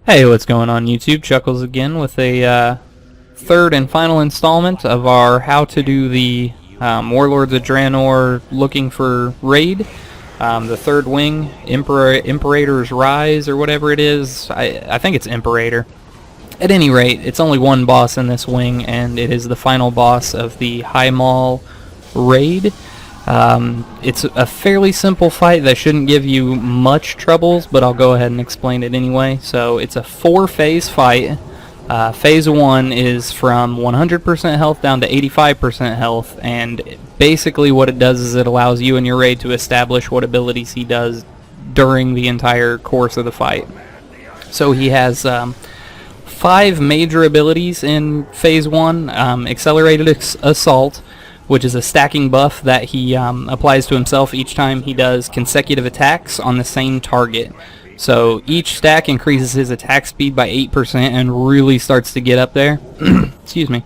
Hey, what's going on YouTube? Chuckles again with a third and final installment of our how to do the Warlords of Draenor looking for raid. The third wing, Imperator's Rise or whatever it is. I think it's Imperator. At any rate, it's only one boss in this wing, and it is the final boss of the Highmaul raid. It's a fairly simple fight that shouldn't give you much troubles, but I'll go ahead and explain it anyway. So it's a 4-phase fight. Phase 1 is from 100% health down to 85% health, and basically what it does is it allows you and your raid to establish what abilities he does during the entire course of the fight. So he has 5 major abilities in Phase 1. Accelerated Assault, which is a stacking buff that he applies to himself each time he does consecutive attacks on the same target. So each stack increases his attack speed by 8% and really starts to get up there. Excuse me.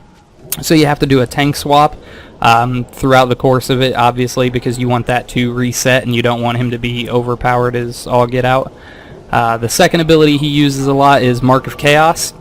So you have to do a tank swap throughout the course of it, obviously, because you want that to reset and you don't want him to be overpowered as all get out. The second ability he uses a lot is Mark of Chaos.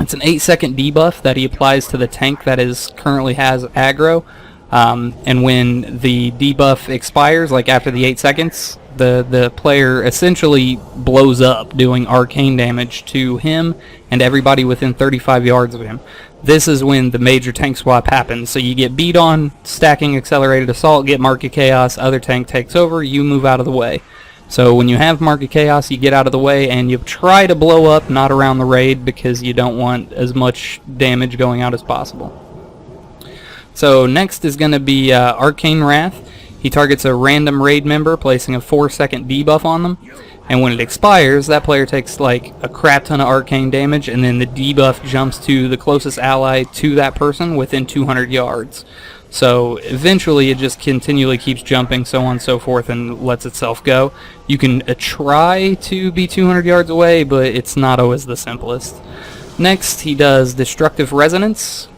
It's an 8-second debuff that he applies to the tank that currently has aggro, and when the debuff expires, like after the 8 seconds, the player essentially blows up, doing arcane damage to him and everybody within 35 yards of him. This is when the major tank swap happens. So you get beat on, stacking Accelerated Assault, get Mark of Chaos, other tank takes over, you move out of the way. So when you have Mark of Chaos, you get out of the way and you try to blow up, not around the raid, because you don't want as much damage going out as possible. So next is going to be Arcane Wrath. He targets a random raid member, placing a 4-second debuff on them. And when it expires, that player takes like a crap ton of arcane damage, and then the debuff jumps to the closest ally to that person within 200 yards. So eventually it just continually keeps jumping, so on and so forth, and lets itself go. You can try to be 200 yards away, but it's not always the simplest. Next, he does Destructive Resonance.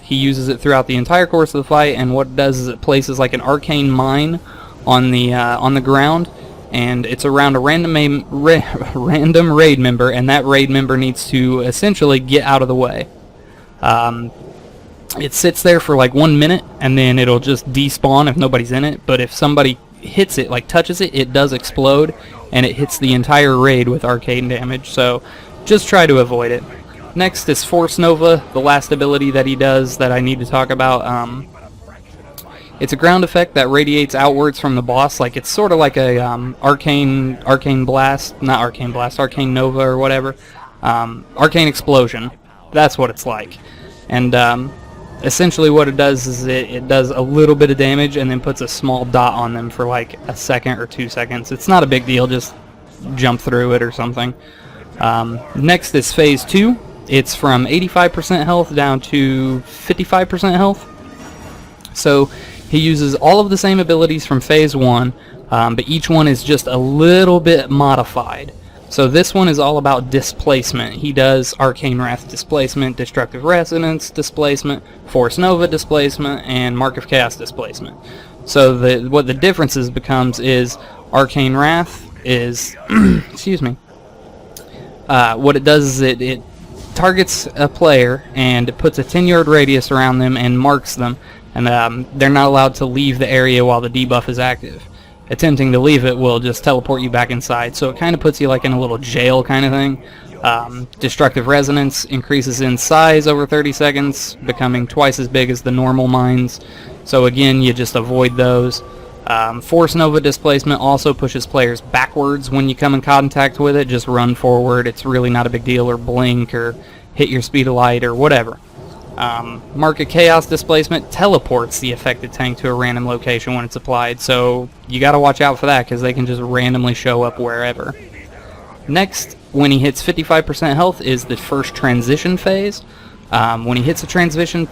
He uses it throughout the entire course of the fight, and what it does is it places like an arcane mine on the ground, and it's around a random raid member, and that raid member needs to essentially get out of the way. It sits there for like 1 minute, and then it'll just despawn if nobody's in it. But if somebody hits it, like touches it, it does explode, and it hits the entire raid with arcane damage. So just try to avoid it. Next is Force Nova, the last ability that he does that I need to talk about. It's a ground effect that radiates outwards from the boss. Like it's sort of like a Arcane Nova or whatever. Arcane Explosion. That's what it's like. And essentially what it does is it does a little bit of damage and then puts a small dot on them for like a second or 2 seconds. It's not a big deal, just jump through it or something. Next is Phase 2. It's from 85% health down to 55% health. So he uses all of the same abilities from Phase 1, but each one is just a little bit modified. So this one is all about displacement. He does Arcane Wrath displacement, Destructive Resonance displacement, Force Nova displacement, and Mark of Chaos displacement. So what the differences becomes is Arcane Wrath is, excuse me, what it does is it targets a player and it puts a 10-yard radius around them and marks them, and they're not allowed to leave the area while the debuff is active. Attempting to leave it will just teleport you back inside, so it kind of puts you like in a little jail kind of thing. Destructive Resonance increases in size over 30 seconds, becoming twice as big as the normal mines, so again you just avoid those. Force Nova displacement also pushes players backwards when you come in contact with it. Just run forward, it's really not a big deal, or blink or hit your speed of light or whatever. Mark of Chaos displacement teleports the affected tank to a random location when it's applied, so you gotta watch out for that because they can just randomly show up wherever. Next, when he hits 55% health, is the first transition phase. When he hits a transition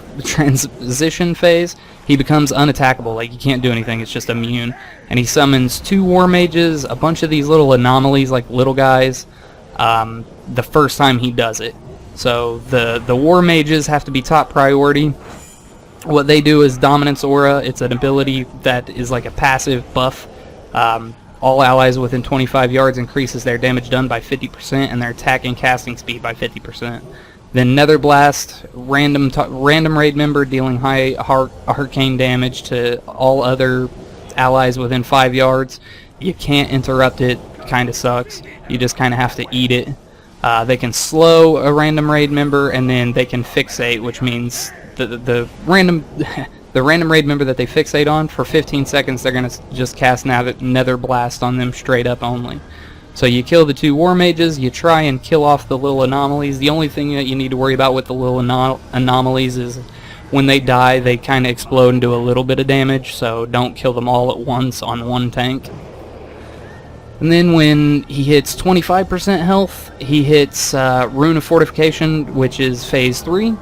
phase, he becomes unattackable, like you can't do anything, it's just immune. And he summons 2 War Mages, a bunch of these little anomalies like little guys, the first time he does it. So the War Mages have to be top priority. What they do is Dominance Aura. It's an ability that is like a passive buff all allies within 25 yards increases their damage done by 50% and their attack and casting speed by 50%. Then Nether Blast, random raid member dealing high arcane damage to all other allies within 5 yards. You can't interrupt it, kinda sucks. You just kinda have to eat it. They can slow a random raid member, and then they can fixate, which means the random raid member that they fixate on, for 15 seconds they're going to just cast Nether Blast on them straight up only. So you kill the 2 War Mages, you try and kill off the little anomalies. The only thing that you need to worry about with the little anomalies is when they die, they kind of explode and do a little bit of damage, so don't kill them all at once on one tank. And then when he hits 25% health, he hits Rune Fortification, which is Phase 3.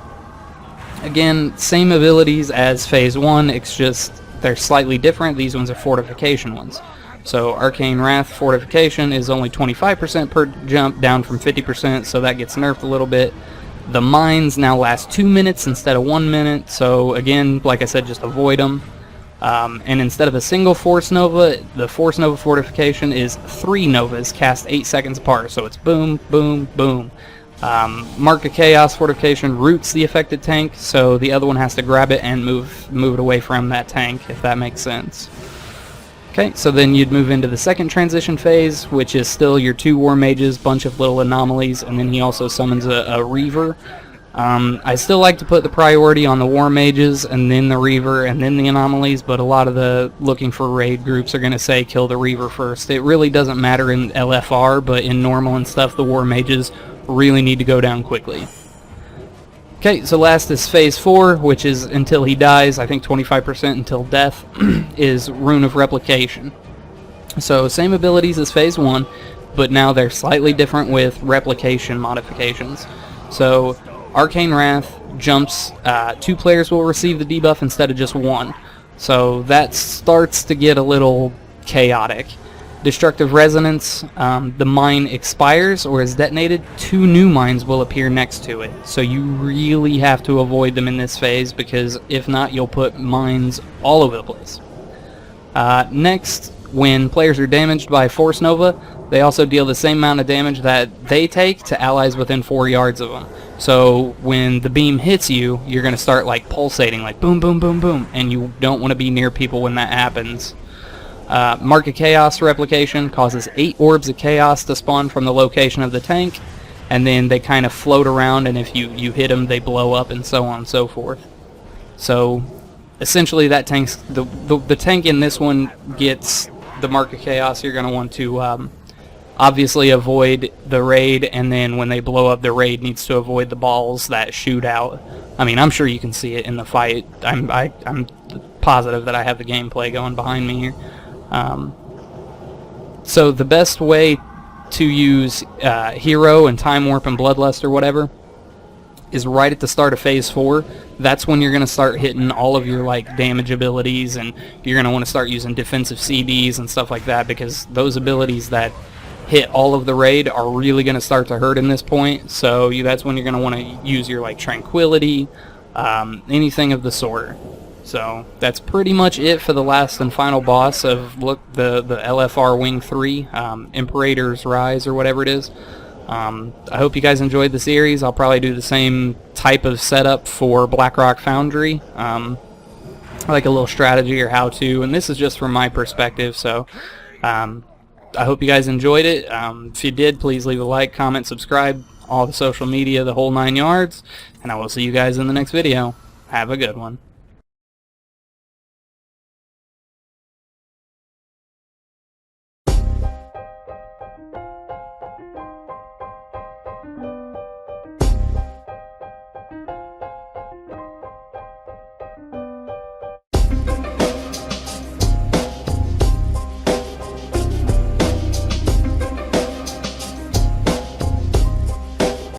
Again, same abilities as Phase 1, it's just they're slightly different. These ones are Fortification ones. So Arcane Wrath Fortification is only 25% per jump, down from 50%, so that gets nerfed a little bit. The mines now last 2 minutes instead of 1 minute, so again, like I said, just avoid them. And instead of a single Force Nova, the Force Nova Fortification is 3 Novas cast 8 seconds apart, so it's boom, boom, boom. Mark of Chaos Fortification roots the affected tank, so the other one has to grab it and move it away from that tank, if that makes sense. Okay, so then you'd move into the second transition phase, which is still your 2 War Mages, bunch of little anomalies, and then he also summons a Reaver. I still like to put the priority on the War Mages, and then the Reaver, and then the anomalies, but a lot of the looking for raid groups are going to say kill the Reaver first. It really doesn't matter in LFR, but in normal and stuff, the War Mages really need to go down quickly. Okay, so last is Phase 4, which is until he dies, I think 25% until death, is Rune of Replication. So same abilities as Phase 1, but now they're slightly different with replication modifications. So Arcane Wrath jumps, 2 players will receive the debuff instead of just 1. So that starts to get a little chaotic. Destructive Resonance, the mine expires or is detonated, 2 new mines will appear next to it. So you really have to avoid them in this phase, because if not, you'll put mines all over the place. Next, when players are damaged by Force Nova, they also deal the same amount of damage that they take to allies within 4 yards of them. So when the beam hits you, you're going to start like pulsating, like boom, boom, boom, boom, and you don't want to be near people when that happens. Mark of Chaos Replication causes 8 Orbs of Chaos to spawn from the location of the tank, and then they kind of float around, and if you hit them, they blow up, and so on and so forth. So essentially that tank's the tank in this one gets the Mark of Chaos. You're going to want to obviously avoid the raid, and then when they blow up, the raid needs to avoid the balls that shoot out. I mean, I'm sure you can see it in the fight. I'm positive that I have the gameplay going behind me here. So the best way to use Hero and Time Warp and Bloodlust or whatever is right at the start of Phase 4. That's when you're going to start hitting all of your like damage abilities, and you're going to want to start using defensive CBs and stuff like that, because those abilities that hit all of the raid are really going to start to hurt in this point. So that's when you're going to want to use your like Tranquility, anything of the sort. So that's pretty much it for the last and final boss of the LFR Wing 3, Imperator's Rise or whatever it is. I hope you guys enjoyed the series. I'll probably do the same type of setup for Blackrock Foundry, like a little strategy or how-to, and this is just from my perspective. So I hope you guys enjoyed it. If you did, please leave a like, comment, subscribe, all the social media, the whole 9 yards, and I will see you guys in the next video. Have a good one.